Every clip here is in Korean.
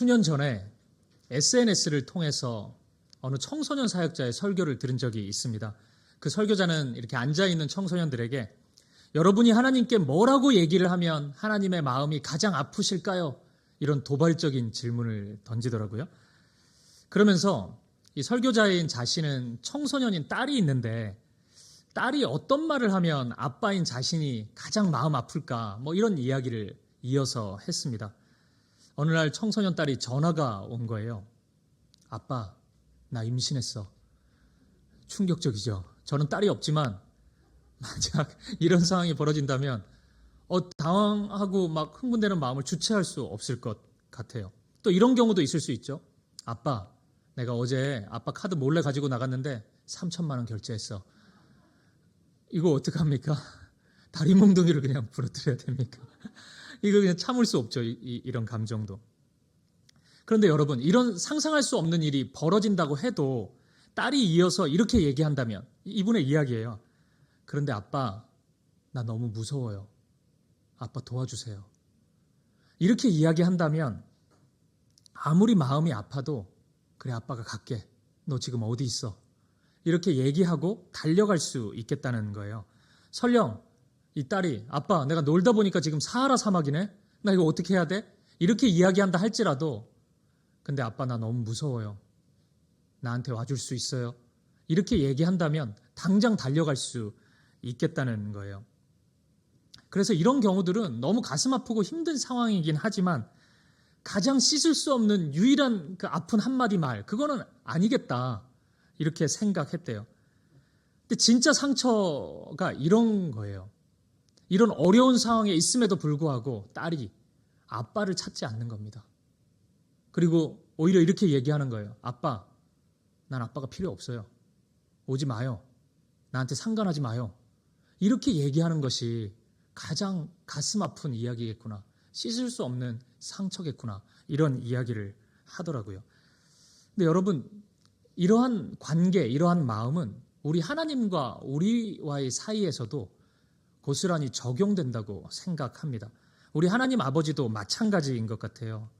수년 전에 SNS를 통해서 어느 청소년 사역자의 설교를 들은 적이 있습니다. 그 설교자는 이렇게 앉아있는 청소년들에게 여러분이 하나님께 뭐라고 얘기를 하면 하나님의 마음이 가장 아프실까요? 이런 도발적인 질문을 던지더라고요. 그러면서 이 설교자인 자신은 청소년인 딸이 있는데 딸이 어떤 말을 하면 아빠인 자신이 가장 마음 아플까? 뭐 이런 이야기를 이어서 했습니다. 어느 날 청소년 딸이 전화가 온 거예요. 아빠, 나 임신했어. 충격적이죠. 저는 딸이 없지만 만약 이런 상황이 벌어진다면 당황하고 막 흥분되는 마음을 주체할 수 없을 것 같아요. 또 이런 경우도 있을 수 있죠. 아빠, 내가 어제 아빠 카드 몰래 가지고 나갔는데 3천만 원 결제했어. 이거 어떡합니까? 다리 몽둥이를 그냥 부러뜨려야 됩니까? 이거 그냥 참을 수 없죠. 이런 감정도. 그런데 여러분, 이런 상상할 수 없는 일이 벌어진다고 해도 딸이 이어서 이렇게 얘기한다면, 이분의 이야기예요. 그런데 아빠, 나 너무 무서워요. 아빠 도와주세요. 이렇게 이야기한다면 아무리 마음이 아파도 그래 아빠가 갈게. 너 지금 어디 있어? 이렇게 얘기하고 달려갈 수 있겠다는 거예요. 설령 이 딸이 아빠 내가 놀다 보니까 지금 사하라 사막이네. 나 이거 어떻게 해야 돼? 이렇게 이야기한다 할지라도 근데 아빠 나 너무 무서워요. 나한테 와줄 수 있어요? 이렇게 얘기한다면 당장 달려갈 수 있겠다는 거예요. 그래서 이런 경우들은 너무 가슴 아프고 힘든 상황이긴 하지만 가장 씻을 수 없는 유일한 그 아픈 한마디 말, 그거는 아니겠다. 이렇게 생각했대요. 근데 진짜 상처가 이런 거예요. 이런 어려운 상황에 있음에도 불구하고 딸이 아빠를 찾지 않는 겁니다. 그리고 오히려 이렇게 얘기하는 거예요. 아빠, 난 아빠가 필요 없어요. 오지 마요. 나한테 상관하지 마요. 이렇게 얘기하는 것이 가장 가슴 아픈 이야기겠구나. 씻을 수 없는 상처겠구나. 이런 이야기를 하더라고요. 근데 여러분, 이러한 관계, 이러한 마음은 우리 하나님과 우리와의 사이에서도 고스란히 적용된다고 생각합니다. 우리 하나님 아버지도 마찬가지인 것 같아요.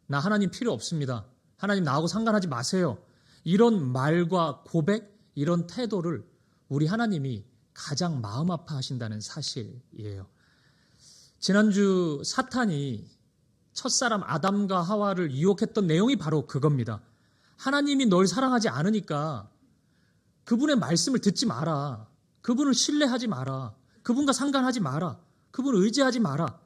나 하나님 필요 없습니다. 하나님 나하고 상관하지 마세요. 이런 말과 고백, 이런 태도를 우리 하나님이 가장 마음 아파하신다는 사실이에요. 지난주 사탄이 첫사람 아담과 하와를 유혹했던 내용이 바로 그겁니다. 하나님이 널 사랑하지 않으니까 그분의 말씀을 듣지 마라. 그분을 신뢰하지 마라. 그분과 상관하지 마라. 그분을 의지하지 마라.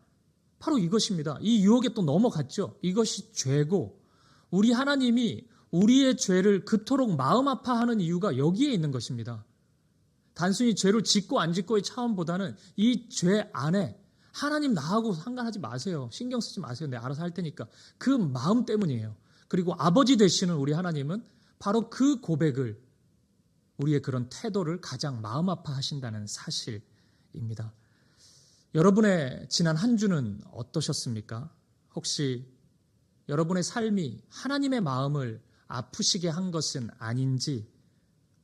바로 이것입니다. 이 유혹에 또 넘어갔죠. 이것이 죄고 우리 하나님이 우리의 죄를 그토록 마음 아파하는 이유가 여기에 있는 것입니다. 단순히 죄를 짓고 안 짓고의 차원보다는 이 죄 안에 하나님 나하고 상관하지 마세요. 신경 쓰지 마세요. 내가 알아서 할 테니까. 그 마음 때문이에요. 그리고 아버지 되시는 우리 하나님은 바로 그 고백을, 우리의 그런 태도를 가장 마음 아파하신다는 사실입니다. 여러분의 지난 한 주는 어떠셨습니까? 혹시 여러분의 삶이 하나님의 마음을 아프시게 한 것은 아닌지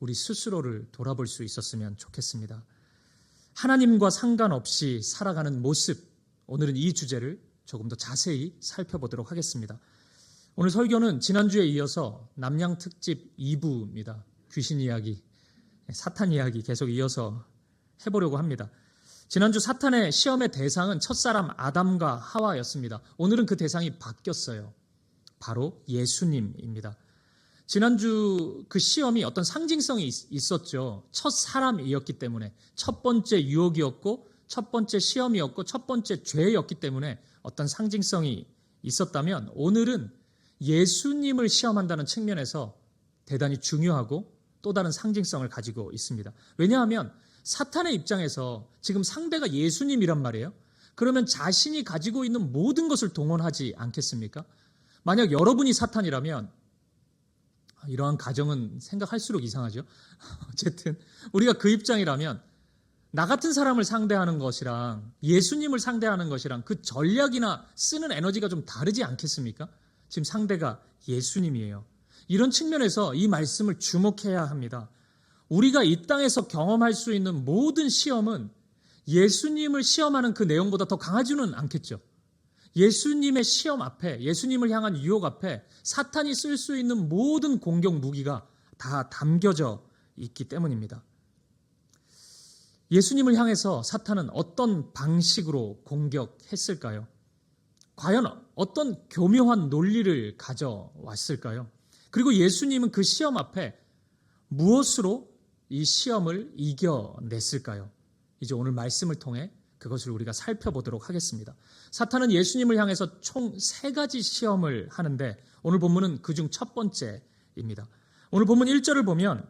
우리 스스로를 돌아볼 수 있었으면 좋겠습니다. 하나님과 상관없이 살아가는 모습, 오늘은 이 주제를 조금 더 자세히 살펴보도록 하겠습니다. 오늘 설교는 지난주에 이어서 남양 특집 2부입니다. 귀신 이야기, 사탄 이야기 계속 이어서 해보려고 합니다. 지난주 사탄의 시험의 대상은 첫사람 아담과 하와였습니다. 오늘은 그 대상이 바뀌었어요. 바로 예수님입니다. 지난주 그 시험이 어떤 상징성이 있었죠. 첫 사람이었기 때문에, 첫 번째 유혹이었고 첫 번째 시험이었고 첫 번째 죄였기 때문에 어떤 상징성이 있었다면 오늘은 예수님을 시험한다는 측면에서 대단히 중요하고 또 다른 상징성을 가지고 있습니다. 왜냐하면 사탄의 입장에서 지금 상대가 예수님이란 말이에요. 그러면 자신이 가지고 있는 모든 것을 동원하지 않겠습니까? 만약 여러분이 사탄이라면, 이러한 가정은 생각할수록 이상하죠. 어쨌든 우리가 그 입장이라면 나 같은 사람을 상대하는 것이랑 예수님을 상대하는 것이랑 그 전략이나 쓰는 에너지가 좀 다르지 않겠습니까? 지금 상대가 예수님이에요. 이런 측면에서 이 말씀을 주목해야 합니다. 우리가 이 땅에서 경험할 수 있는 모든 시험은 예수님을 시험하는 그 내용보다 더 강하지는 않겠죠. 예수님의 시험 앞에, 예수님을 향한 유혹 앞에 사탄이 쓸 수 있는 모든 공격 무기가 다 담겨져 있기 때문입니다. 예수님을 향해서 사탄은 어떤 방식으로 공격했을까요? 과연 어떤 교묘한 논리를 가져왔을까요? 그리고 예수님은 그 시험 앞에 무엇으로 이 시험을 이겨냈을까요? 이제 오늘 말씀을 통해 그것을 우리가 살펴보도록 하겠습니다. 사탄은 예수님을 향해서 총 3가지 시험을 하는데 오늘 본문은 그중 첫 번째입니다. 오늘 본문 1절을 보면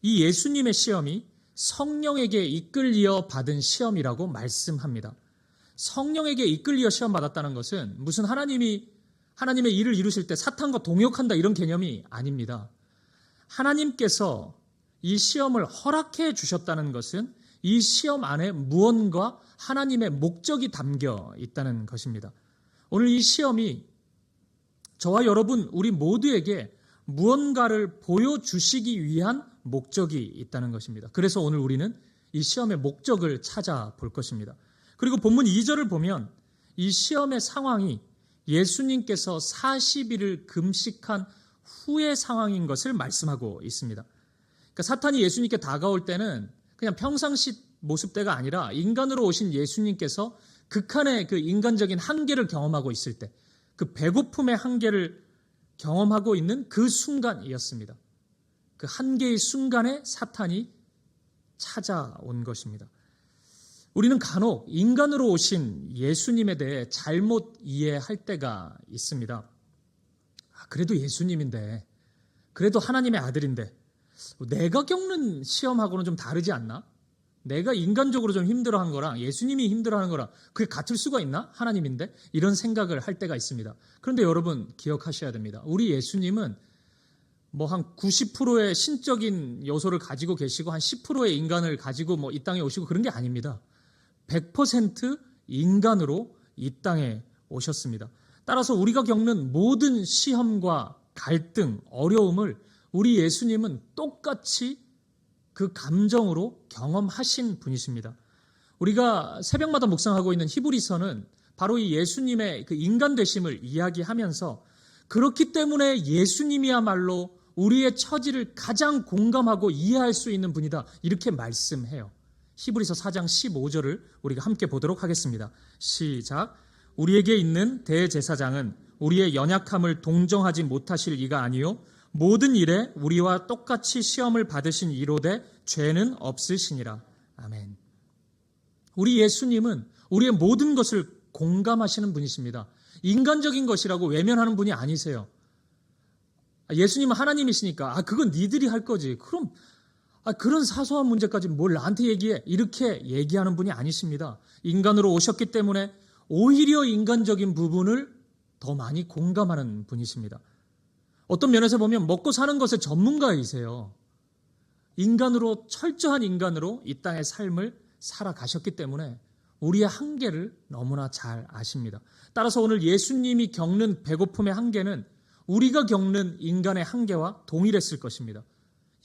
이 예수님의 시험이 성령에게 이끌려 받은 시험이라고 말씀합니다. 성령에게 이끌려 시험 받았다는 것은 무슨 하나님의 일을 이루실 때 사탄과 동역한다 이런 개념이 아닙니다. 하나님께서 이 시험을 허락해 주셨다는 것은 이 시험 안에 무언가 하나님의 목적이 담겨 있다는 것입니다. 오늘 이 시험이 저와 여러분 우리 모두에게 무언가를 보여주시기 위한 목적이 있다는 것입니다. 그래서 오늘 우리는 이 시험의 목적을 찾아볼 것입니다. 그리고 본문 2절을 보면 이 시험의 상황이 예수님께서 40일을 금식한 후의 상황인 것을 말씀하고 있습니다. 그러니까 사탄이 예수님께 다가올 때는 그냥 평상시 모습대가 아니라 인간으로 오신 예수님께서 극한의 그 인간적인 한계를 경험하고 있을 때, 그 배고픔의 한계를 경험하고 있는 그 순간이었습니다. 그 한계의 순간에 사탄이 찾아온 것입니다. 우리는 간혹 인간으로 오신 예수님에 대해 잘못 이해할 때가 있습니다. 그래도 예수님인데, 그래도 하나님의 아들인데 내가 겪는 시험하고는 좀 다르지 않나? 내가 인간적으로 좀 힘들어한 거랑 예수님이 힘들어하는 거랑 그게 같을 수가 있나? 하나님인데? 이런 생각을 할 때가 있습니다. 그런데 여러분 기억하셔야 됩니다. 우리 예수님은 뭐 한 90%의 신적인 요소를 가지고 계시고 한 10%의 인간을 가지고 뭐 이 땅에 오시고 그런 게 아닙니다. 100% 인간으로 이 땅에 오셨습니다. 따라서 우리가 겪는 모든 시험과 갈등, 어려움을 우리 예수님은 똑같이 그 감정으로 경험하신 분이십니다. 우리가 새벽마다 묵상하고 있는 히브리서는 바로 이 예수님의 그 인간 되심을 이야기하면서 그렇기 때문에 예수님이야말로 우리의 처지를 가장 공감하고 이해할 수 있는 분이다. 이렇게 말씀해요. 히브리서 4장 15절을 우리가 함께 보도록 하겠습니다. 시작. 우리에게 있는 대제사장은 우리의 연약함을 동정하지 못하실 이가 아니요 모든 일에 우리와 똑같이 시험을 받으신 이로되 죄는 없으시니라. 아멘. 우리 예수님은 우리의 모든 것을 공감하시는 분이십니다. 인간적인 것이라고 외면하는 분이 아니세요. 예수님은 하나님이시니까 그건 니들이 할 거지. 그럼 그런 사소한 문제까지 뭘 나한테 얘기해? 이렇게 얘기하는 분이 아니십니다. 인간으로 오셨기 때문에 오히려 인간적인 부분을 더 많이 공감하는 분이십니다. 어떤 면에서 보면 먹고 사는 것의 전문가이세요. 인간으로, 철저한 인간으로 이 땅의 삶을 살아가셨기 때문에 우리의 한계를 너무나 잘 아십니다. 따라서 오늘 예수님이 겪는 배고픔의 한계는 우리가 겪는 인간의 한계와 동일했을 것입니다.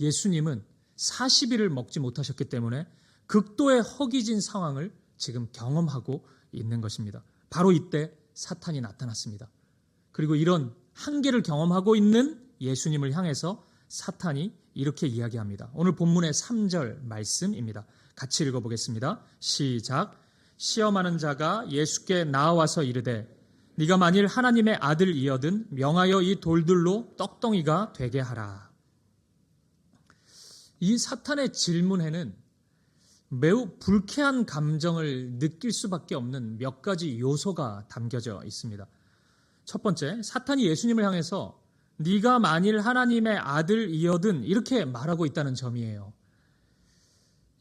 예수님은 40일을 먹지 못하셨기 때문에 극도의 허기진 상황을 지금 경험하고 있는 것입니다. 바로 이때 사탄이 나타났습니다. 그리고 이런 한계를 경험하고 있는 예수님을 향해서 사탄이 이렇게 이야기합니다. 오늘 본문의 3절 말씀입니다. 같이 읽어보겠습니다. 시작. 시험하는 자가 예수께 나와서 이르되 네가 만일 하나님의 아들이거든 명하여 이 돌들로 떡덩이가 되게 하라. 이 사탄의 질문에는 매우 불쾌한 감정을 느낄 수밖에 없는 몇 가지 요소가 담겨져 있습니다. 첫 번째, 사탄이 예수님을 향해서 네가 만일 하나님의 아들이거든 이렇게 말하고 있다는 점이에요.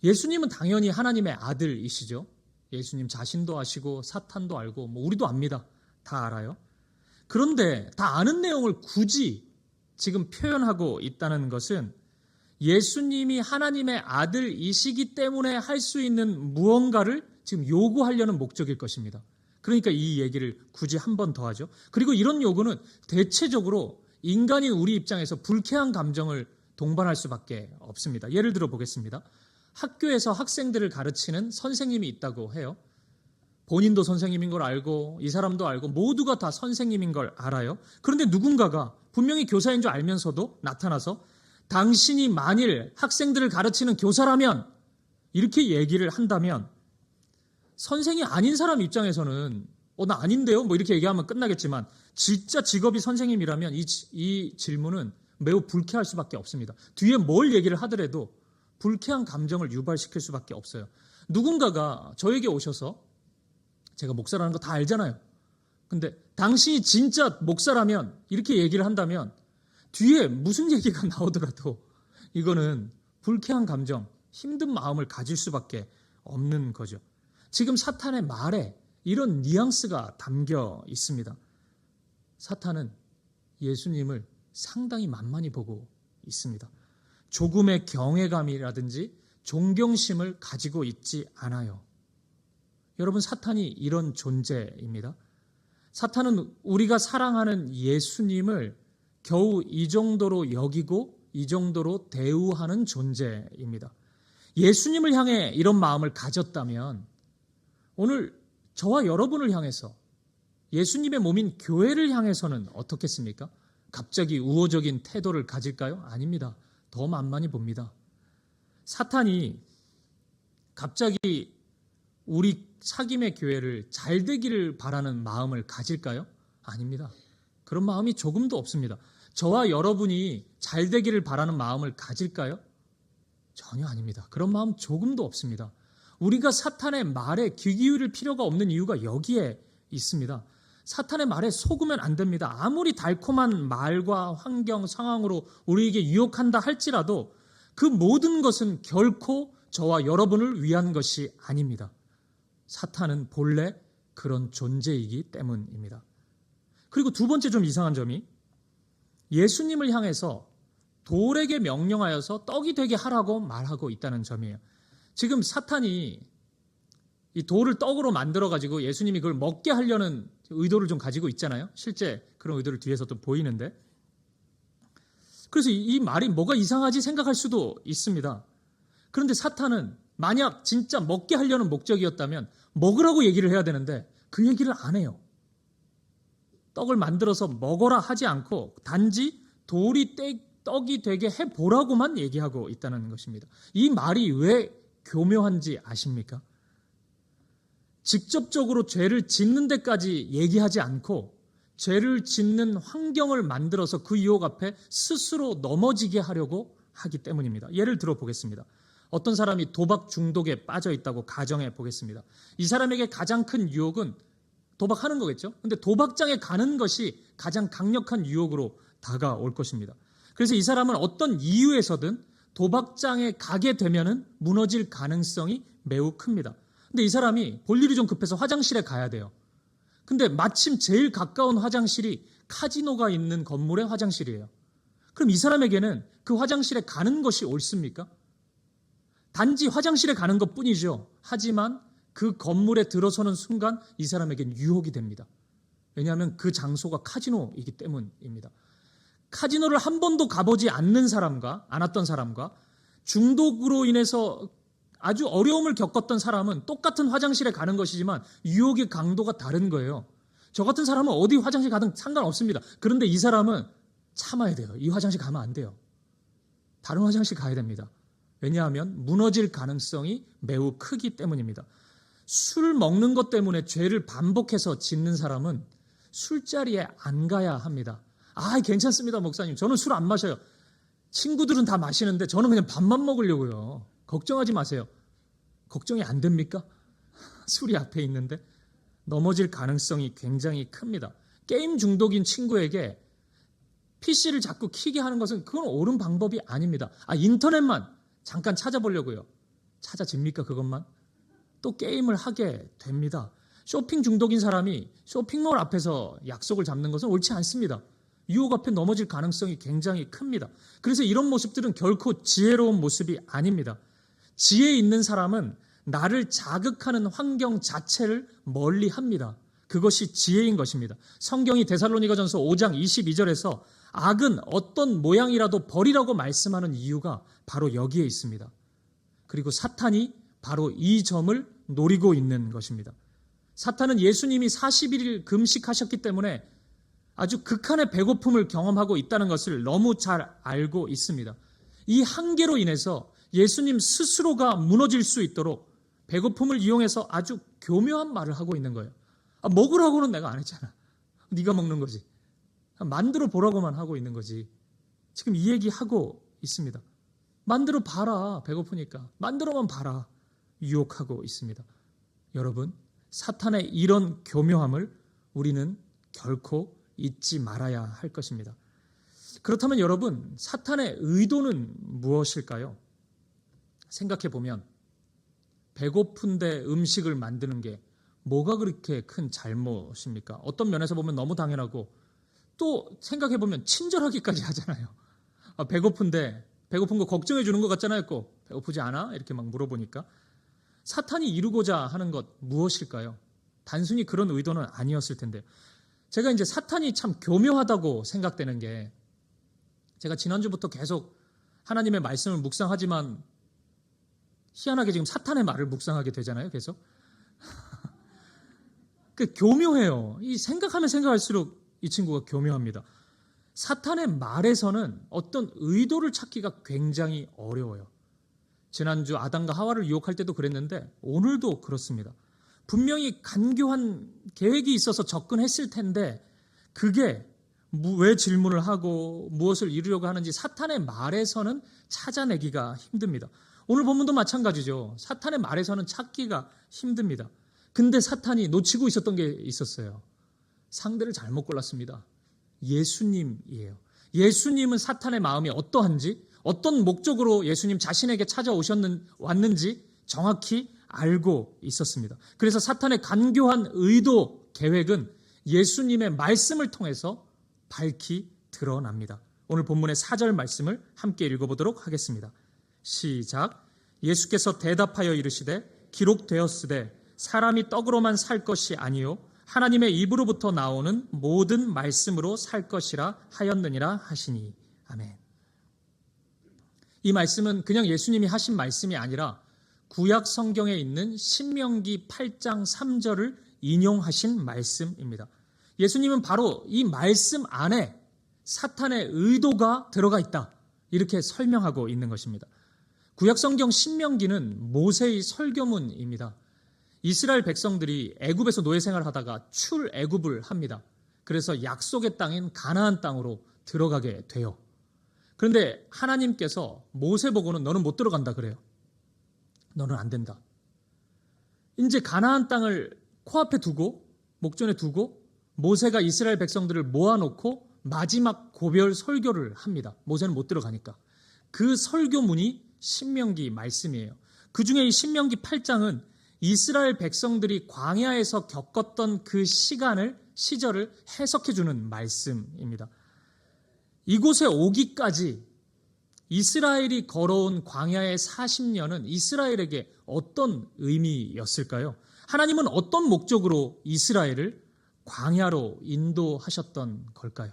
예수님은 당연히 하나님의 아들이시죠. 예수님 자신도 아시고 사탄도 알고 우리도 압니다. 다 알아요. 그런데 다 아는 내용을 굳이 지금 표현하고 있다는 것은 예수님이 하나님의 아들이시기 때문에 할 수 있는 무언가를 지금 요구하려는 목적일 것입니다. 그러니까 이 얘기를 굳이 한 번 더 하죠. 그리고 이런 요구는 대체적으로 인간인 우리 입장에서 불쾌한 감정을 동반할 수밖에 없습니다. 예를 들어 보겠습니다. 학교에서 학생들을 가르치는 선생님이 있다고 해요. 본인도 선생님인 걸 알고 이 사람도 알고 모두가 다 선생님인 걸 알아요. 그런데 누군가가 분명히 교사인 줄 알면서도 나타나서 당신이 만일 학생들을 가르치는 교사라면 이렇게 얘기를 한다면 선생이 아닌 사람 입장에서는 나 아닌데요? 뭐 이렇게 얘기하면 끝나겠지만 진짜 직업이 선생님이라면 이 질문은 매우 불쾌할 수밖에 없습니다. 뒤에 뭘 얘기를 하더라도 불쾌한 감정을 유발시킬 수밖에 없어요. 누군가가 저에게 오셔서 제가 목사라는 거 다 알잖아요. 근데 당신이 진짜 목사라면 이렇게 얘기를 한다면 뒤에 무슨 얘기가 나오더라도 이거는 불쾌한 감정, 힘든 마음을 가질 수밖에 없는 거죠. 지금 사탄의 말에 이런 뉘앙스가 담겨 있습니다. 사탄은 예수님을 상당히 만만히 보고 있습니다. 조금의 경외감이라든지 존경심을 가지고 있지 않아요. 여러분, 사탄이 이런 존재입니다. 사탄은 우리가 사랑하는 예수님을 겨우 이 정도로 여기고 이 정도로 대우하는 존재입니다. 예수님을 향해 이런 마음을 가졌다면 오늘 저와 여러분을 향해서 예수님의 몸인 교회를 향해서는 어떻겠습니까? 갑자기 우호적인 태도를 가질까요? 아닙니다. 더 만만히 봅니다. 사탄이 갑자기 우리 사김의 교회를 잘 되기를 바라는 마음을 가질까요? 아닙니다. 그런 마음이 조금도 없습니다. 저와 여러분이 잘 되기를 바라는 마음을 가질까요? 전혀 아닙니다. 그런 마음 조금도 없습니다. 우리가 사탄의 말에 귀 기울일 필요가 없는 이유가 여기에 있습니다. 사탄의 말에 속으면 안 됩니다. 아무리 달콤한 말과 환경, 상황으로 우리에게 유혹한다 할지라도 그 모든 것은 결코 저와 여러분을 위한 것이 아닙니다. 사탄은 본래 그런 존재이기 때문입니다. 그리고 두 번째 좀 이상한 점이 예수님을 향해서 돌에게 명령하여서 떡이 되게 하라고 말하고 있다는 점이에요. 지금 사탄이 이 돌을 떡으로 만들어가지고 예수님이 그걸 먹게 하려는 의도를 좀 가지고 있잖아요. 실제 그런 의도를 뒤에서 또 보이는데. 그래서 이 말이 뭐가 이상하지 생각할 수도 있습니다. 그런데 사탄은 만약 진짜 먹게 하려는 목적이었다면 먹으라고 얘기를 해야 되는데 그 얘기를 안 해요. 떡을 만들어서 먹어라 하지 않고 단지 돌이 떡이 되게 해보라고만 얘기하고 있다는 것입니다. 이 말이 왜 교묘한지 아십니까? 직접적으로 죄를 짓는 데까지 얘기하지 않고 죄를 짓는 환경을 만들어서 그 유혹 앞에 스스로 넘어지게 하려고 하기 때문입니다. 예를 들어 보겠습니다. 어떤 사람이 도박 중독에 빠져 있다고 가정해 보겠습니다. 이 사람에게 가장 큰 유혹은 도박하는 거겠죠. 근데 도박장에 가는 것이 가장 강력한 유혹으로 다가올 것입니다. 그래서 이 사람은 어떤 이유에서든 도박장에 가게 되면은 무너질 가능성이 매우 큽니다. 근데 이 사람이 볼 일이 좀 급해서 화장실에 가야 돼요. 근데 마침 제일 가까운 화장실이 카지노가 있는 건물의 화장실이에요. 그럼 이 사람에게는 그 화장실에 가는 것이 옳습니까? 단지 화장실에 가는 것뿐이죠. 하지만 그 건물에 들어서는 순간 이 사람에게는 유혹이 됩니다. 왜냐하면 그 장소가 카지노이기 때문입니다. 카지노를 한 번도 가보지 않았던 사람과 중독으로 인해서 아주 어려움을 겪었던 사람은 똑같은 화장실에 가는 것이지만 유혹의 강도가 다른 거예요. 저 같은 사람은 어디 화장실 가든 상관없습니다. 그런데 이 사람은 참아야 돼요. 이 화장실 가면 안 돼요. 다른 화장실 가야 됩니다. 왜냐하면 무너질 가능성이 매우 크기 때문입니다. 술 먹는 것 때문에 죄를 반복해서 짓는 사람은 술자리에 안 가야 합니다. 괜찮습니다, 목사님. 저는 술 안 마셔요. 친구들은 다 마시는데 저는 그냥 밥만 먹으려고요. 걱정하지 마세요. 걱정이 안 됩니까? 술이 앞에 있는데 넘어질 가능성이 굉장히 큽니다. 게임 중독인 친구에게 PC를 자꾸 켜게 하는 것은 그건 옳은 방법이 아닙니다. 인터넷만 잠깐 찾아보려고요. 찾아집니까, 그것만? 또 게임을 하게 됩니다. 쇼핑 중독인 사람이 쇼핑몰 앞에서 약속을 잡는 것은 옳지 않습니다. 유혹 앞에 넘어질 가능성이 굉장히 큽니다. 그래서 이런 모습들은 결코 지혜로운 모습이 아닙니다. 지혜 있는 사람은 나를 자극하는 환경 자체를 멀리합니다. 그것이 지혜인 것입니다. 성경이 데살로니가전서 5장 22절에서 악은 어떤 모양이라도 버리라고 말씀하는 이유가 바로 여기에 있습니다. 그리고 사탄이 바로 이 점을 노리고 있는 것입니다. 사탄은 예수님이 40일 금식하셨기 때문에 아주 극한의 배고픔을 경험하고 있다는 것을 너무 잘 알고 있습니다. 이 한계로 인해서 예수님 스스로가 무너질 수 있도록 배고픔을 이용해서 아주 교묘한 말을 하고 있는 거예요. 먹으라고는 내가 안 했잖아. 네가 먹는 거지. 만들어 보라고만 하고 있는 거지. 지금 이 얘기하고 있습니다. 만들어 봐라. 배고프니까. 만들어만 봐라. 유혹하고 있습니다. 여러분, 사탄의 이런 교묘함을 우리는 결코 잊지 말아야 할 것입니다. 그렇다면 여러분, 사탄의 의도는 무엇일까요? 생각해 보면 배고픈데 음식을 만드는 게 뭐가 그렇게 큰 잘못입니까? 어떤 면에서 보면 너무 당연하고 또 생각해 보면 친절하기까지 하잖아요. 배고픈 거 걱정해 주는 것 같잖아요. 꼭 배고프지 않아? 이렇게 막 물어보니까. 사탄이 이루고자 하는 것 무엇일까요? 단순히 그런 의도는 아니었을 텐데요. 제가 이제 사탄이 참 교묘하다고 생각되는 게, 제가 지난주부터 계속 하나님의 말씀을 묵상하지만 희한하게 지금 사탄의 말을 묵상하게 되잖아요. 계속. 그 교묘해요. 이 생각하면 생각할수록 이 친구가 교묘합니다. 사탄의 말에서는 어떤 의도를 찾기가 굉장히 어려워요. 지난주 아담과 하와를 유혹할 때도 그랬는데 오늘도 그렇습니다. 분명히 간교한 계획이 있어서 접근했을 텐데 그게 왜 질문을 하고 무엇을 이루려고 하는지 사탄의 말에서는 찾아내기가 힘듭니다. 오늘 본문도 마찬가지죠. 사탄의 말에서는 찾기가 힘듭니다. 근데 사탄이 놓치고 있었던 게 있었어요. 상대를 잘못 골랐습니다. 예수님이에요. 예수님은 사탄의 마음이 어떠한지, 어떤 목적으로 예수님 자신에게 왔는지 정확히 알고 있었습니다. 그래서 사탄의 간교한 의도, 계획은 예수님의 말씀을 통해서 밝히 드러납니다. 오늘 본문의 4절 말씀을 함께 읽어보도록 하겠습니다. 시작. 예수께서 대답하여 이르시되 기록되었으되 사람이 떡으로만 살 것이 아니요 하나님의 입으로부터 나오는 모든 말씀으로 살 것이라 하였느니라 하시니. 아멘. 이 말씀은 그냥 예수님이 하신 말씀이 아니라 구약 성경에 있는 신명기 8장 3절을 인용하신 말씀입니다. 예수님은 바로 이 말씀 안에 사탄의 의도가 들어가 있다, 이렇게 설명하고 있는 것입니다. 구약 성경 신명기는 모세의 설교문입니다. 이스라엘 백성들이 애굽에서 노예 생활을 하다가 출애굽을 합니다. 그래서 약속의 땅인 가나안 땅으로 들어가게 돼요. 그런데 하나님께서 모세 보고는 너는 못 들어간다 그래요. 너는 안 된다. 이제 가나안 땅을 코앞에 두고, 목전에 두고 모세가 이스라엘 백성들을 모아놓고 마지막 고별 설교를 합니다. 모세는 못 들어가니까. 그 설교문이 신명기 말씀이에요. 그 중에 이 신명기 8장은 이스라엘 백성들이 광야에서 겪었던 그 시절을 해석해주는 말씀입니다. 이곳에 오기까지 이스라엘이 걸어온 광야의 40년은 이스라엘에게 어떤 의미였을까요? 하나님은 어떤 목적으로 이스라엘을 광야로 인도하셨던 걸까요?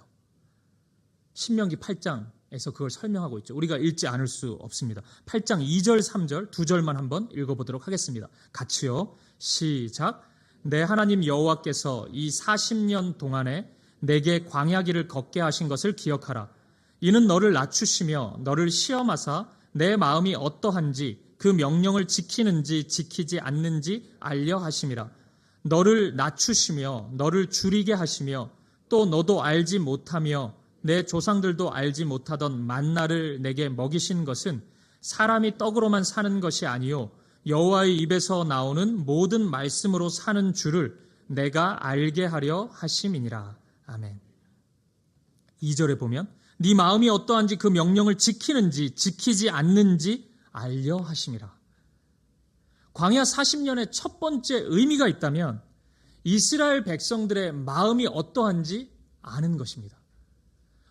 신명기 8장에서 그걸 설명하고 있죠. 우리가 읽지 않을 수 없습니다. 8장 2절, 3절 두 절만 한번 읽어보도록 하겠습니다. 같이요. 시작. 내 하나님 여호와께서 이 40년 동안에 내게 광야길을 걷게 하신 것을 기억하라. 이는 너를 낮추시며 너를 시험하사 내 마음이 어떠한지 그 명령을 지키는지 지키지 않는지 알려 하심이라. 너를 낮추시며 너를 줄이게 하시며 또 너도 알지 못하며 내 조상들도 알지 못하던 만나를 내게 먹이신 것은 사람이 떡으로만 사는 것이 아니요 여호와의 입에서 나오는 모든 말씀으로 사는 줄을 내가 알게 하려 하심이니라. 아멘. 2절에 보면 네 마음이 어떠한지 그 명령을 지키는지 지키지 않는지 알려 하심이라. 광야 40년의 첫 번째 의미가 있다면 이스라엘 백성들의 마음이 어떠한지 아는 것입니다.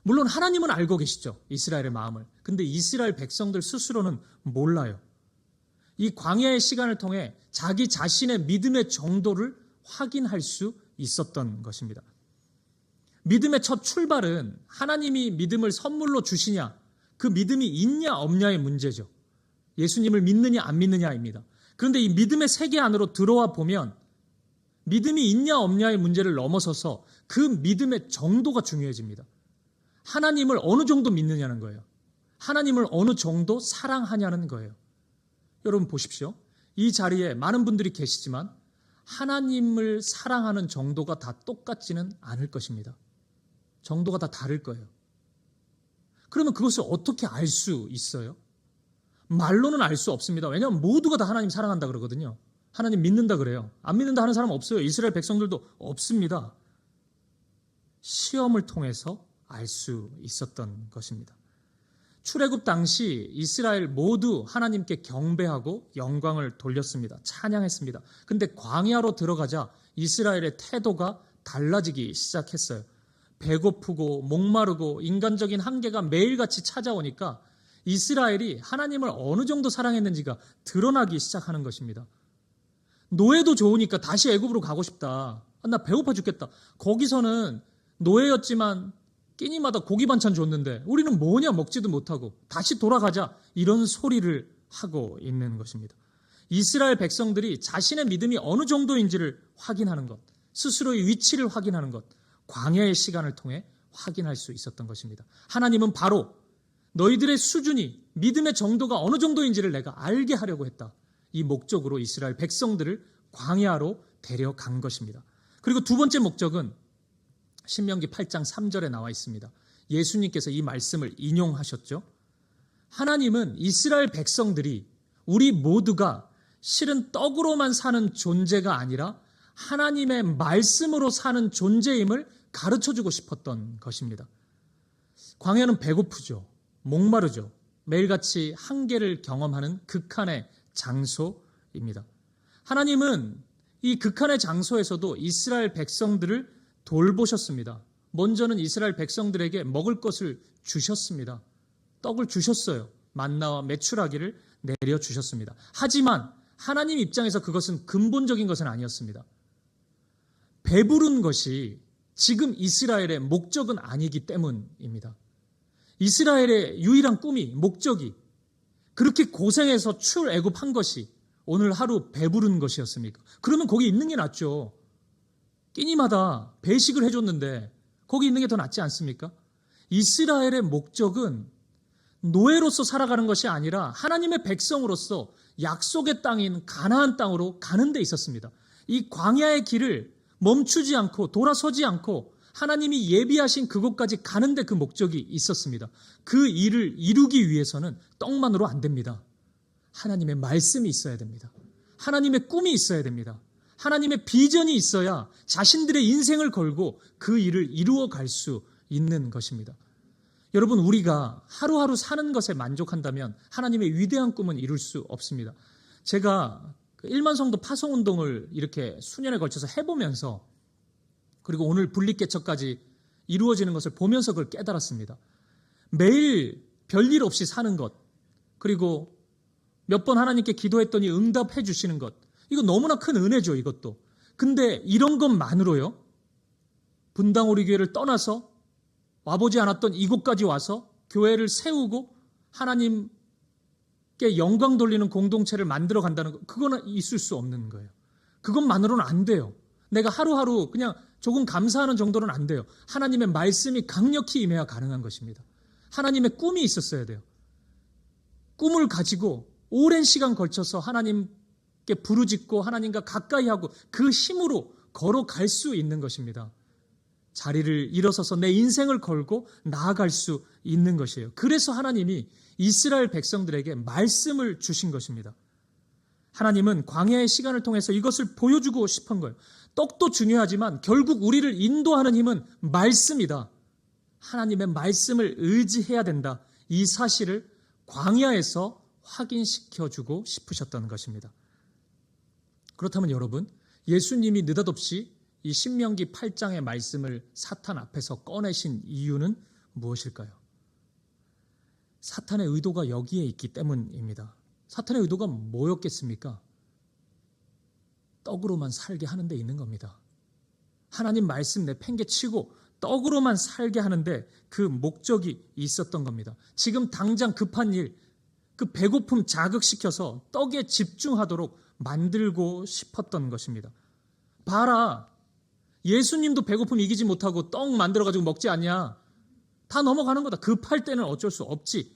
물론 하나님은 알고 계시죠. 이스라엘의 마음을. 근데 이스라엘 백성들 스스로는 몰라요. 이 광야의 시간을 통해 자기 자신의 믿음의 정도를 확인할 수 있었던 것입니다. 믿음의 첫 출발은 하나님이 믿음을 선물로 주시냐, 그 믿음이 있냐 없냐의 문제죠. 예수님을 믿느냐 안 믿느냐입니다. 그런데 이 믿음의 세계 안으로 들어와 보면 믿음이 있냐 없냐의 문제를 넘어서서 그 믿음의 정도가 중요해집니다. 하나님을 어느 정도 믿느냐는 거예요. 하나님을 어느 정도 사랑하냐는 거예요. 여러분 보십시오. 이 자리에 많은 분들이 계시지만 하나님을 사랑하는 정도가 다 똑같지는 않을 것입니다. 정도가 다 다를 거예요. 그러면 그것을 어떻게 알 수 있어요? 말로는 알 수 없습니다. 왜냐하면 모두가 다 하나님 사랑한다 그러거든요. 하나님 믿는다 그래요. 안 믿는다 하는 사람 없어요. 이스라엘 백성들도 없습니다. 시험을 통해서 알 수 있었던 것입니다. 출애굽 당시 이스라엘 모두 하나님께 경배하고 영광을 돌렸습니다. 찬양했습니다. 근데 광야로 들어가자 이스라엘의 태도가 달라지기 시작했어요. 배고프고 목마르고 인간적인 한계가 매일같이 찾아오니까 이스라엘이 하나님을 어느 정도 사랑했는지가 드러나기 시작하는 것입니다. 노예도 좋으니까 다시 애굽으로 가고 싶다. 나 배고파 죽겠다. 거기서는 노예였지만 끼니마다 고기 반찬 줬는데 우리는 뭐냐 먹지도 못하고 다시 돌아가자 이런 소리를 하고 있는 것입니다. 이스라엘 백성들이 자신의 믿음이 어느 정도인지를 확인하는 것, 스스로의 위치를 확인하는 것, 광야의 시간을 통해 확인할 수 있었던 것입니다. 하나님은 바로 너희들의 수준이 믿음의 정도가 어느 정도인지를 내가 알게 하려고 했다. 이 목적으로 이스라엘 백성들을 광야로 데려간 것입니다. 그리고 두 번째 목적은 신명기 8장 3절에 나와 있습니다. 예수님께서 이 말씀을 인용하셨죠. 하나님은 이스라엘 백성들이 우리 모두가 실은 떡으로만 사는 존재가 아니라 하나님의 말씀으로 사는 존재임을 가르쳐주고 싶었던 것입니다. 광야는 배고프죠. 목마르죠. 매일같이 한계를 경험하는 극한의 장소입니다. 하나님은 이 극한의 장소에서도 이스라엘 백성들을 돌보셨습니다. 먼저는 이스라엘 백성들에게 먹을 것을 주셨습니다. 떡을 주셨어요. 만나와 메추라기를 내려주셨습니다. 하지만 하나님 입장에서 그것은 근본적인 것은 아니었습니다. 배부른 것이 지금 이스라엘의 목적은 아니기 때문입니다. 이스라엘의 유일한 꿈이, 목적이 그렇게 고생해서 출애굽한 것이 오늘 하루 배부른 것이었습니까? 그러면 거기 있는 게 낫죠. 끼니마다 배식을 해줬는데 거기 있는 게 더 낫지 않습니까? 이스라엘의 목적은 노예로서 살아가는 것이 아니라 하나님의 백성으로서 약속의 땅인 가나안 땅으로 가는 데 있었습니다. 이 광야의 길을 멈추지 않고 돌아서지 않고 하나님이 예비하신 그곳까지 가는 데 그 목적이 있었습니다. 그 일을 이루기 위해서는 떡만으로 안 됩니다. 하나님의 말씀이 있어야 됩니다. 하나님의 꿈이 있어야 됩니다. 하나님의 비전이 있어야 자신들의 인생을 걸고 그 일을 이루어 갈 수 있는 것입니다. 여러분, 우리가 하루하루 사는 것에 만족한다면 하나님의 위대한 꿈은 이룰 수 없습니다. 제가 1만 성도 파송운동을 이렇게 수년에 걸쳐서 해보면서 그리고 오늘 분리개척까지 이루어지는 것을 보면서 그걸 깨달았습니다. 매일 별일 없이 사는 것, 그리고 몇 번 하나님께 기도했더니 응답해 주시는 것, 이거 너무나 큰 은혜죠, 이것도. 근데 이런 것만으로요, 분당 우리교회를 떠나서 와보지 않았던 이곳까지 와서 교회를 세우고 하나님께 영광 돌리는 공동체를 만들어 간다는 것, 그거는 있을 수 없는 거예요. 그것만으로는 안 돼요. 내가 하루하루 그냥 조금 감사하는 정도는 안 돼요. 하나님의 말씀이 강력히 임해야 가능한 것입니다. 하나님의 꿈이 있었어야 돼요. 꿈을 가지고 오랜 시간 걸쳐서 하나님께 부르짖고 하나님과 가까이 하고 그 힘으로 걸어갈 수 있는 것입니다. 자리를 일어서서 내 인생을 걸고 나아갈 수 있는 것이에요. 그래서 하나님이 이스라엘 백성들에게 말씀을 주신 것입니다. 하나님은 광야의 시간을 통해서 이것을 보여주고 싶은 거예요. 떡도 중요하지만 결국 우리를 인도하는 힘은 말씀이다. 하나님의 말씀을 의지해야 된다. 이 사실을 광야에서 확인시켜주고 싶으셨던 것입니다. 그렇다면 여러분, 예수님이 느닷없이 이 신명기 8장의 말씀을 사탄 앞에서 꺼내신 이유는 무엇일까요? 사탄의 의도가 여기에 있기 때문입니다. 사탄의 의도가 뭐였겠습니까? 떡으로만 살게 하는 데 있는 겁니다. 하나님 말씀 내팽개치고 떡으로만 살게 하는데 그 목적이 있었던 겁니다. 지금 당장 급한 일, 그 배고픔 자극시켜서 떡에 집중하도록 만들고 싶었던 것입니다. 봐라. 예수님도 배고픔 이기지 못하고 떡 만들어가지고 먹지 않냐. 다 넘어가는 거다. 급할 때는 어쩔 수 없지.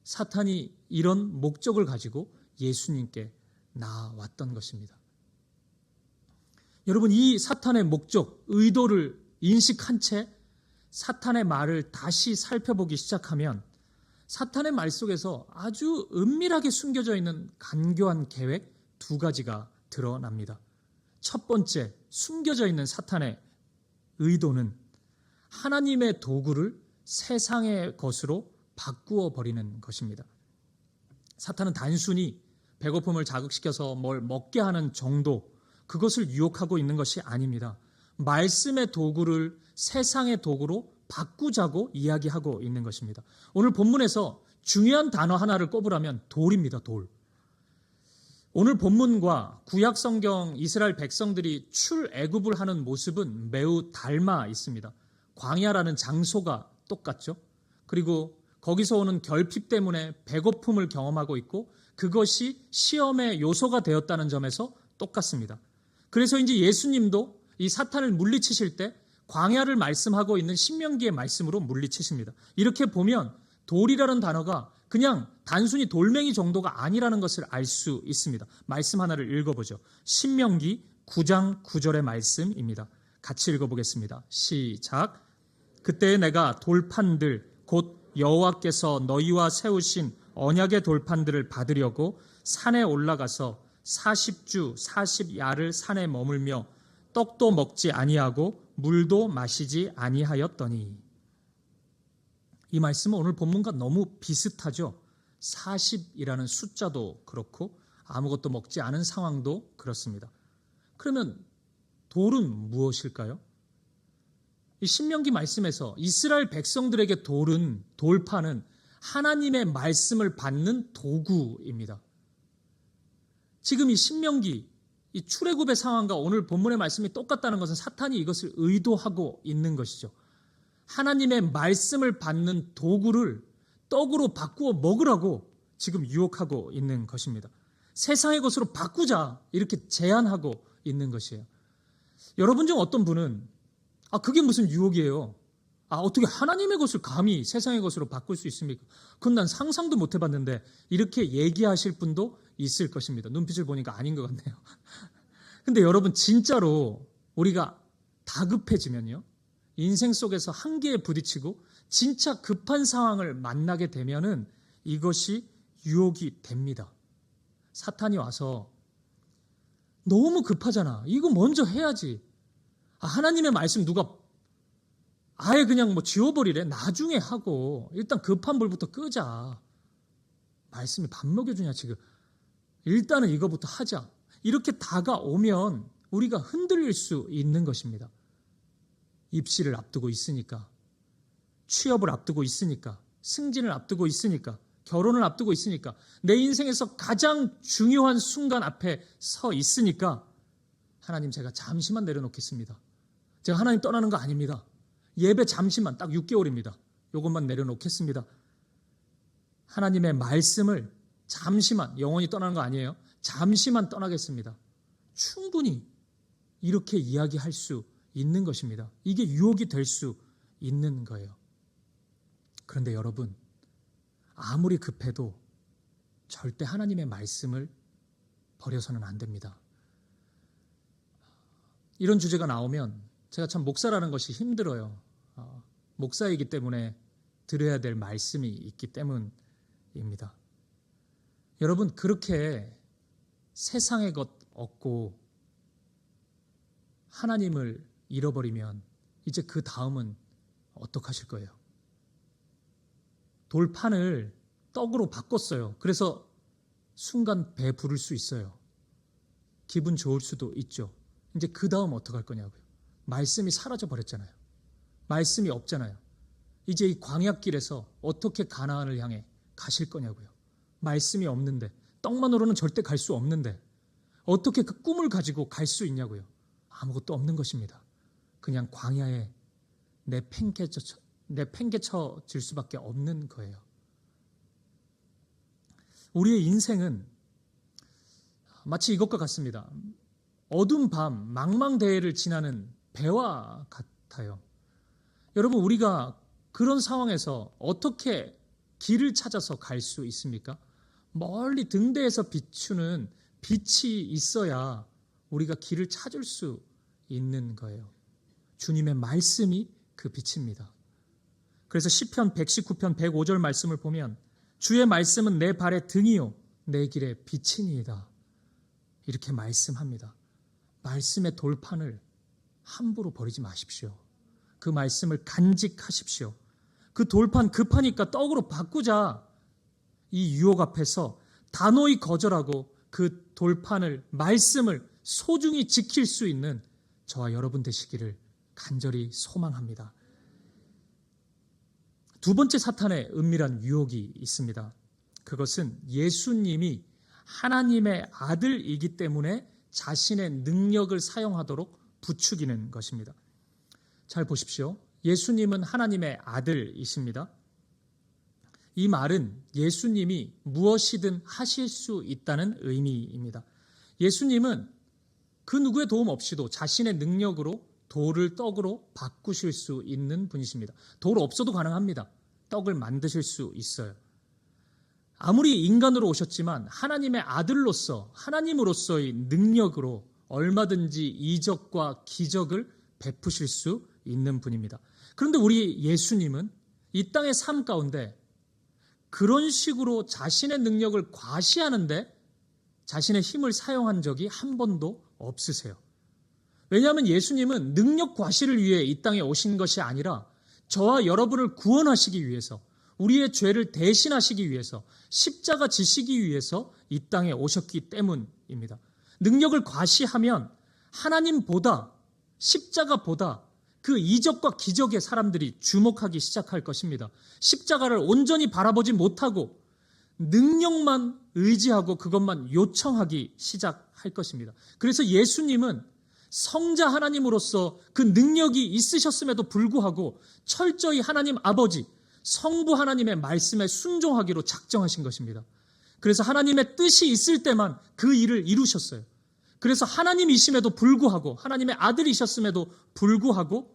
사탄이 이런 목적을 가지고 예수님께 나왔던 것입니다. 여러분, 이 사탄의 목적, 의도를 인식한 채 사탄의 말을 다시 살펴보기 시작하면 사탄의 말 속에서 아주 은밀하게 숨겨져 있는 간교한 계획 두 가지가 드러납니다. 첫 번째, 숨겨져 있는 사탄의 의도는 하나님의 도구를 세상의 것으로 바꾸어 버리는 것입니다. 사탄은 단순히 배고픔을 자극시켜서 뭘 먹게 하는 정도, 그것을 유혹하고 있는 것이 아닙니다. 말씀의 도구를 세상의 도구로 바꾸자고 이야기하고 있는 것입니다. 오늘 본문에서 중요한 단어 하나를 꼽으라면 돌입니다. 돌. 오늘 본문과 구약 성경 이스라엘 백성들이 출애굽을 하는 모습은 매우 닮아 있습니다. 광야라는 장소가 똑같죠. 그리고 거기서 오는 결핍 때문에 배고픔을 경험하고 있고 그것이 시험의 요소가 되었다는 점에서 똑같습니다. 그래서 이제 예수님도 이 사탄을 물리치실 때 광야를 말씀하고 있는 신명기의 말씀으로 물리치십니다. 이렇게 보면 돌이라는 단어가 그냥 단순히 돌멩이 정도가 아니라는 것을 알 수 있습니다. 말씀 하나를 읽어보죠. 신명기 9장 9절의 말씀입니다. 같이 읽어보겠습니다. 시작. 그때 내가 돌판들 곧 여호와께서 너희와 세우신 언약의 돌판들을 받으려고 산에 올라가서 40주 40야를 산에 머물며 떡도 먹지 아니하고 물도 마시지 아니하였더니. 이 말씀은 오늘 본문과 너무 비슷하죠. 40이라는 숫자도 그렇고 아무것도 먹지 않은 상황도 그렇습니다. 그러면 돌은 무엇일까요? 이 신명기 말씀에서 이스라엘 백성들에게 돌판은 하나님의 말씀을 받는 도구입니다. 지금 이 신명기, 이 출애굽의 상황과 오늘 본문의 말씀이 똑같다는 것은 사탄이 이것을 의도하고 있는 것이죠. 하나님의 말씀을 받는 도구를 떡으로 바꾸어 먹으라고 지금 유혹하고 있는 것입니다. 세상의 것으로 바꾸자 이렇게 제안하고 있는 것이에요. 여러분 중 어떤 분은 그게 무슨 유혹이에요? 어떻게 하나님의 것을 감히 세상의 것으로 바꿀 수 있습니까? 그건 난 상상도 못 해봤는데 이렇게 얘기하실 분도 있을 것입니다. 눈빛을 보니까 아닌 것 같네요. 근데 여러분 진짜로 우리가 다급해지면요. 인생 속에서 한계에 부딪히고 진짜 급한 상황을 만나게 되면은 이것이 유혹이 됩니다. 사탄이 와서 너무 급하잖아. 이거 먼저 해야지. 하나님의 말씀 누가 아예 그냥 지워버리래. 나중에 하고 일단 급한 불부터 끄자. 말씀이 밥 먹여주냐 지금. 일단은 이거부터 하자. 이렇게 다가오면 우리가 흔들릴 수 있는 것입니다. 입시를 앞두고 있으니까, 취업을 앞두고 있으니까, 승진을 앞두고 있으니까, 결혼을 앞두고 있으니까, 내 인생에서 가장 중요한 순간 앞에 서 있으니까 하나님 제가 잠시만 내려놓겠습니다. 제가 하나님 떠나는 거 아닙니다. 예배 잠시만 딱 6개월입니다. 이것만 내려놓겠습니다. 하나님의 말씀을 잠시만, 영원히 떠나는 거 아니에요. 잠시만 떠나겠습니다. 충분히 이렇게 이야기할 수 있는 것입니다. 이게 유혹이 될 수 있는 거예요. 그런데 여러분, 아무리 급해도 절대 하나님의 말씀을 버려서는 안 됩니다. 이런 주제가 나오면 제가 참 목사라는 것이 힘들어요. 목사이기 때문에 들어야 될 말씀이 있기 때문입니다. 여러분, 그렇게 세상의 것 얻고 하나님을 잃어버리면 이제 그 다음은 어떡하실 거예요? 돌판을 떡으로 바꿨어요. 그래서 순간 배 부를 수 있어요. 기분 좋을 수도 있죠. 이제 그 다음 어떡할 거냐고요. 말씀이 사라져 버렸잖아요. 말씀이 없잖아요. 이제 이 광야길에서 어떻게 가나안을 향해 가실 거냐고요. 말씀이 없는데, 떡만으로는 절대 갈 수 없는데 어떻게 그 꿈을 가지고 갈 수 있냐고요. 아무것도 없는 것입니다. 그냥 광야에 내팽개쳐질 수밖에 없는 거예요. 우리의 인생은 마치 이것과 같습니다. 어두운 밤 망망대해를 지나는 배와 같아요. 여러분, 우리가 그런 상황에서 어떻게 길을 찾아서 갈 수 있습니까? 멀리 등대에서 비추는 빛이 있어야 우리가 길을 찾을 수 있는 거예요. 주님의 말씀이 그 빛입니다. 그래서 시편 119편 105절 말씀을 보면 주의 말씀은 내 발의 등이요 내 길의 빛이니이다. 이렇게 말씀합니다. 말씀의 돌판을 함부로 버리지 마십시오. 그 말씀을 간직하십시오. 그 돌판 급하니까 떡으로 바꾸자. 이 유혹 앞에서 단호히 거절하고 그 돌판을, 말씀을 소중히 지킬 수 있는 저와 여러분 되시기를 간절히 소망합니다. 두 번째 사탄의 은밀한 유혹이 있습니다. 그것은 예수님이 하나님의 아들이기 때문에 자신의 능력을 사용하도록 부추기는 것입니다. 잘 보십시오. 예수님은 하나님의 아들이십니다. 이 말은 예수님이 무엇이든 하실 수 있다는 의미입니다. 예수님은 그 누구의 도움 없이도 자신의 능력으로 돌을 떡으로 바꾸실 수 있는 분이십니다. 돌 없어도 가능합니다. 떡을 만드실 수 있어요. 아무리 인간으로 오셨지만 하나님의 아들로서, 하나님으로서의 능력으로 얼마든지 이적과 기적을 베푸실 수 있는 분입니다. 그런데 우리 예수님은 이 땅의 삶 가운데 그런 식으로 자신의 능력을 과시하는데 자신의 힘을 사용한 적이 한 번도 없으세요. 왜냐하면 예수님은 능력 과시를 위해 이 땅에 오신 것이 아니라 저와 여러분을 구원하시기 위해서, 우리의 죄를 대신하시기 위해서, 십자가 지시기 위해서 이 땅에 오셨기 때문입니다. 능력을 과시하면 하나님보다, 십자가보다 그 이적과 기적에 사람들이 주목하기 시작할 것입니다. 십자가를 온전히 바라보지 못하고 능력만 의지하고 그것만 요청하기 시작할 것입니다. 그래서 예수님은 성자 하나님으로서 그 능력이 있으셨음에도 불구하고 철저히 하나님 아버지, 성부 하나님의 말씀에 순종하기로 작정하신 것입니다. 그래서 하나님의 뜻이 있을 때만 그 일을 이루셨어요. 그래서 하나님이심에도 불구하고, 하나님의 아들이셨음에도 불구하고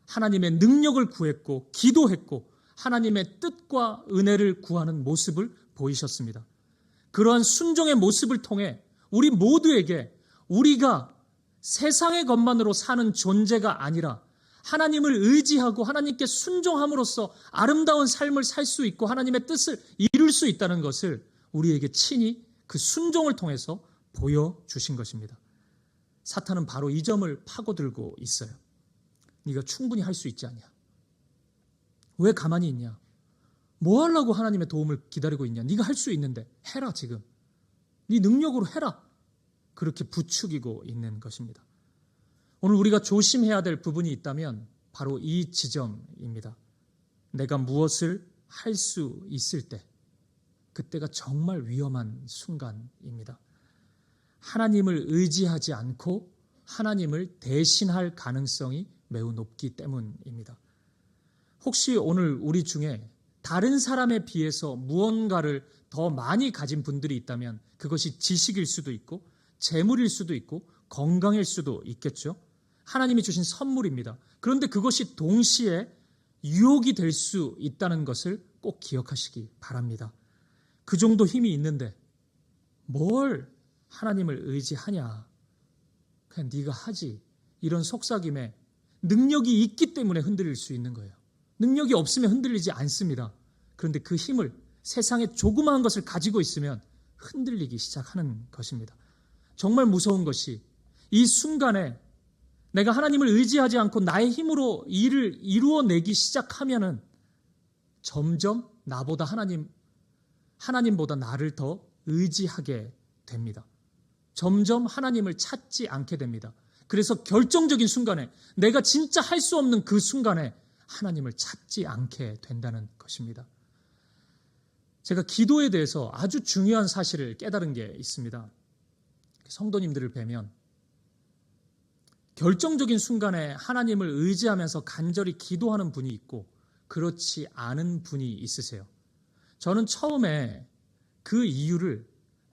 하나님의 능력을 구했고 기도했고 하나님의 뜻과 은혜를 구하는 모습을 보이셨습니다. 그러한 순종의 모습을 통해 우리 모두에게 우리가 세상의 것만으로 사는 존재가 아니라 하나님을 의지하고 하나님께 순종함으로써 아름다운 삶을 살 수 있고 하나님의 뜻을 이룰 수 있다는 것을 우리에게 친히 그 순종을 통해서 보여주신 것입니다. 사탄은 바로 이 점을 파고들고 있어요. 네가 충분히 할 수 있지 않냐? 왜 가만히 있냐? 뭐 하려고 하나님의 도움을 기다리고 있냐? 네가 할 수 있는데 해라 지금. 네 능력으로 해라. 그렇게 부추기고 있는 것입니다. 오늘 우리가 조심해야 될 부분이 있다면 바로 이 지점입니다. 내가 무엇을 할 수 있을 때, 그때가 정말 위험한 순간입니다. 하나님을 의지하지 않고 하나님을 대신할 가능성이 매우 높기 때문입니다. 혹시 오늘 우리 중에 다른 사람에 비해서 무언가를 더 많이 가진 분들이 있다면 그것이 지식일 수도 있고 재물일 수도 있고 건강일 수도 있겠죠. 하나님이 주신 선물입니다. 그런데 그것이 동시에 유혹이 될 수 있다는 것을 꼭 기억하시기 바랍니다. 그 정도 힘이 있는데 뭘 하나님을 의지하냐? 그냥 네가 하지. 이런 속삭임에 능력이 있기 때문에 흔들릴 수 있는 거예요. 능력이 없으면 흔들리지 않습니다. 그런데 그 힘을 세상에 조그마한 것을 가지고 있으면 흔들리기 시작하는 것입니다. 정말 무서운 것이 이 순간에 내가 하나님을 의지하지 않고 나의 힘으로 일을 이루어내기 시작하면은 점점 나보다 하나님보다 나를 더 의지하게 됩니다. 점점 하나님을 찾지 않게 됩니다. 그래서 결정적인 순간에 내가 진짜 할 수 없는 그 순간에 하나님을 찾지 않게 된다는 것입니다. 제가 기도에 대해서 아주 중요한 사실을 깨달은 게 있습니다. 성도님들을 뵈면 결정적인 순간에 하나님을 의지하면서 간절히 기도하는 분이 있고 그렇지 않은 분이 있으세요. 저는 처음에 그 이유를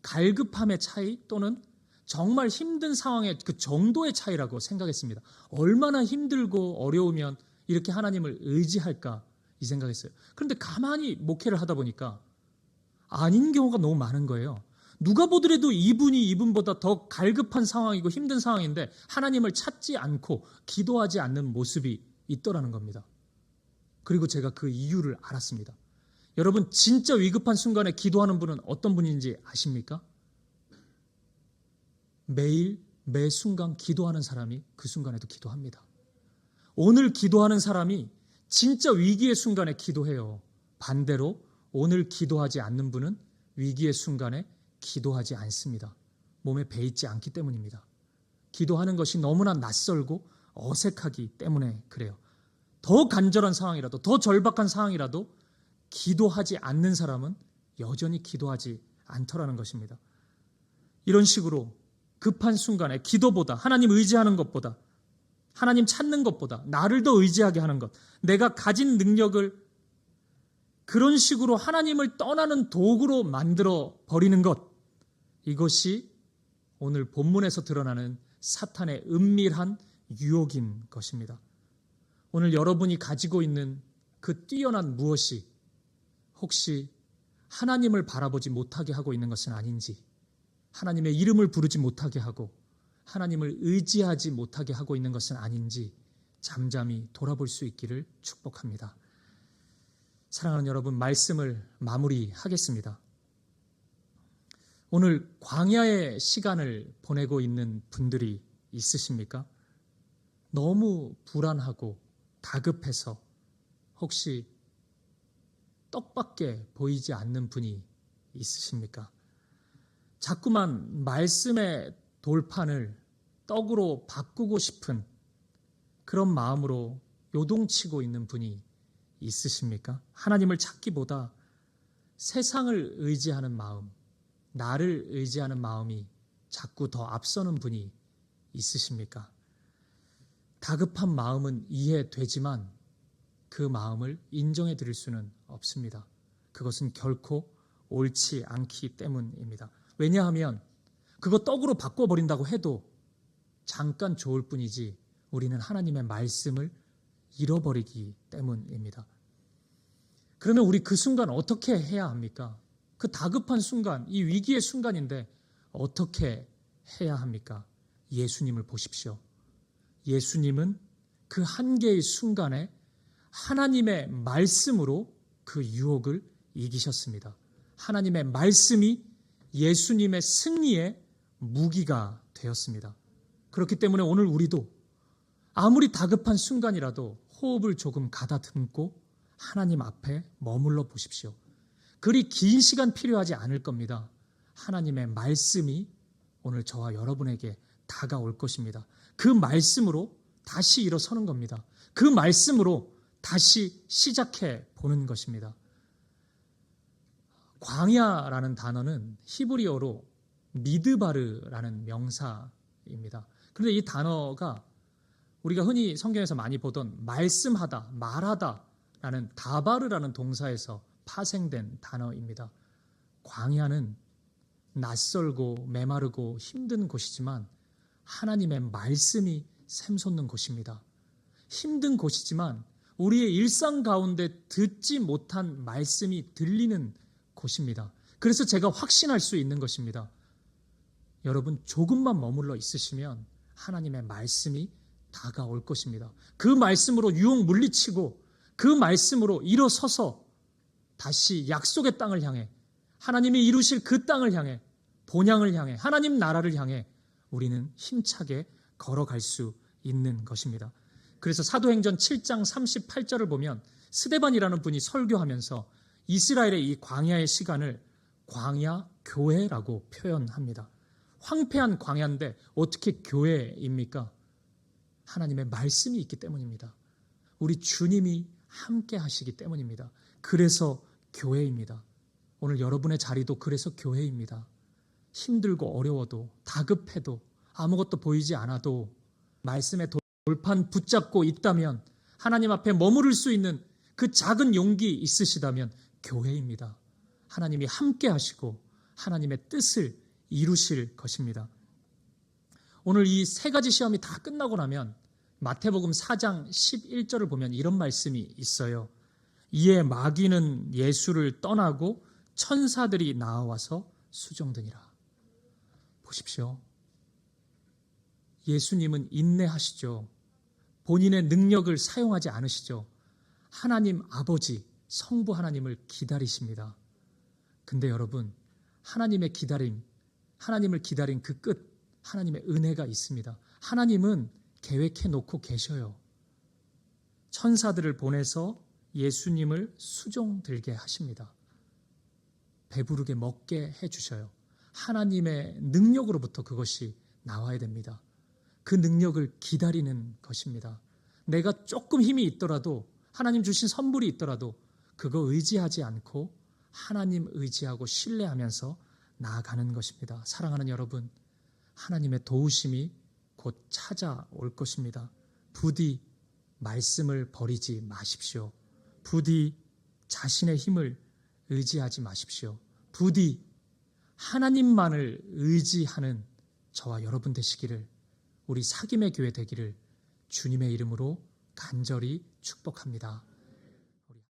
갈급함의 차이 또는 정말 힘든 상황의 그 정도의 차이라고 생각했습니다. 얼마나 힘들고 어려우면 이렇게 하나님을 의지할까 이 생각했어요. 그런데 가만히 목회를 하다 보니까 아닌 경우가 너무 많은 거예요. 누가 보더라도 이분이 이분보다 더 갈급한 상황이고 힘든 상황인데 하나님을 찾지 않고 기도하지 않는 모습이 있더라는 겁니다. 그리고 제가 그 이유를 알았습니다. 여러분, 진짜 위급한 순간에 기도하는 분은 어떤 분인지 아십니까? 매일 매 순간 기도하는 사람이 그 순간에도 기도합니다. 오늘 기도하는 사람이 진짜 위기의 순간에 기도해요. 반대로 오늘 기도하지 않는 분은 위기의 순간에 기도하지 않습니다. 몸에 배있지 않기 때문입니다. 기도하는 것이 너무나 낯설고 어색하기 때문에 그래요. 더 간절한 상황이라도, 더 절박한 상황이라도 기도하지 않는 사람은 여전히 기도하지 않더라는 것입니다. 이런 식으로 급한 순간에 기도보다, 하나님 의지하는 것보다, 하나님 찾는 것보다 나를 더 의지하게 하는 것, 내가 가진 능력을 그런 식으로 하나님을 떠나는 도구로 만들어 버리는 것, 이것이 오늘 본문에서 드러나는 사탄의 은밀한 유혹인 것입니다. 오늘 여러분이 가지고 있는 그 뛰어난 무엇이 혹시 하나님을 바라보지 못하게 하고 있는 것은 아닌지, 하나님의 이름을 부르지 못하게 하고 하나님을 의지하지 못하게 하고 있는 것은 아닌지 잠잠히 돌아볼 수 있기를 축복합니다. 사랑하는 여러분, 말씀을 마무리하겠습니다. 오늘 광야의 시간을 보내고 있는 분들이 있으십니까? 너무 불안하고 다급해서 혹시 떡밖에 보이지 않는 분이 있으십니까? 자꾸만 말씀의 돌판을 떡으로 바꾸고 싶은 그런 마음으로 요동치고 있는 분이 있으십니까? 하나님을 찾기보다 세상을 의지하는 마음, 나를 의지하는 마음이 자꾸 더 앞서는 분이 있으십니까? 다급한 마음은 이해되지만 그 마음을 인정해 드릴 수는 없습니다. 그것은 결코 옳지 않기 때문입니다. 왜냐하면 그거 떡으로 바꿔버린다고 해도 잠깐 좋을 뿐이지 우리는 하나님의 말씀을 잃어버리기 때문입니다. 그러면 우리 그 순간 어떻게 해야 합니까? 그 다급한 순간, 이 위기의 순간인데 어떻게 해야 합니까? 예수님을 보십시오. 예수님은 그 한계의 순간에 하나님의 말씀으로 그 유혹을 이기셨습니다. 하나님의 말씀이 예수님의 승리의 무기가 되었습니다. 그렇기 때문에 오늘 우리도 아무리 다급한 순간이라도 호흡을 조금 가다듬고 하나님 앞에 머물러 보십시오. 그리 긴 시간 필요하지 않을 겁니다. 하나님의 말씀이 오늘 저와 여러분에게 다가올 것입니다. 그 말씀으로 다시 일어서는 겁니다. 그 말씀으로 다시 시작해 보는 것입니다. 광야라는 단어는 히브리어로 미드바르라는 명사입니다. 그런데 이 단어가 우리가 흔히 성경에서 많이 보던 말씀하다, 말하다 라는 다바르라는 동사에서 파생된 단어입니다. 광야는 낯설고 메마르고 힘든 곳이지만 하나님의 말씀이 샘솟는 곳입니다. 힘든 곳이지만 우리의 일상 가운데 듣지 못한 말씀이 들리는 곳입니다. 그래서 제가 확신할 수 있는 것입니다. 여러분, 조금만 머물러 있으시면 하나님의 말씀이 다가올 것입니다. 그 말씀으로 유혹 물리치고 그 말씀으로 일어서서 다시 약속의 땅을 향해, 하나님이 이루실 그 땅을 향해, 본향을 향해, 하나님 나라를 향해 우리는 힘차게 걸어갈 수 있는 것입니다. 그래서 사도행전 7장 38절을 보면 스데반이라는 분이 설교하면서 이스라엘의 이 광야의 시간을 광야 교회라고 표현합니다. 황폐한 광야인데 어떻게 교회입니까? 하나님의 말씀이 있기 때문입니다. 우리 주님이 함께 하시기 때문입니다. 그래서 교회입니다. 오늘 여러분의 자리도 그래서 교회입니다. 힘들고 어려워도, 다급해도, 아무것도 보이지 않아도 말씀의 돌판 붙잡고 있다면, 하나님 앞에 머무를 수 있는 그 작은 용기 있으시다면 교회입니다. 하나님이 함께 하시고 하나님의 뜻을 이루실 것입니다. 오늘 이 세 가지 시험이 다 끝나고 나면 마태복음 4장 11절을 보면 이런 말씀이 있어요. 이에 마귀는 예수를 떠나고 천사들이 나와서 수종드니라. 보십시오. 예수님은 인내하시죠. 본인의 능력을 사용하지 않으시죠. 하나님 아버지, 성부 하나님을 기다리십니다. 근데 여러분, 하나님의 기다림, 하나님을 기다린 그 끝, 하나님의 은혜가 있습니다. 하나님은 계획해 놓고 계셔요. 천사들을 보내서 예수님을 수종들게 하십니다. 배부르게 먹게 해주셔요. 하나님의 능력으로부터 그것이 나와야 됩니다. 그 능력을 기다리는 것입니다. 내가 조금 힘이 있더라도, 하나님 주신 선물이 있더라도 그거 의지하지 않고 하나님 의지하고 신뢰하면서 나아가는 것입니다. 사랑하는 여러분, 하나님의 도우심이 곧 찾아올 것입니다. 부디 말씀을 버리지 마십시오. 부디 자신의 힘을 의지하지 마십시오. 부디 하나님만을 의지하는 저와 여러분 되시기를, 우리 사김의 교회 되기를 주님의 이름으로 간절히 축복합니다.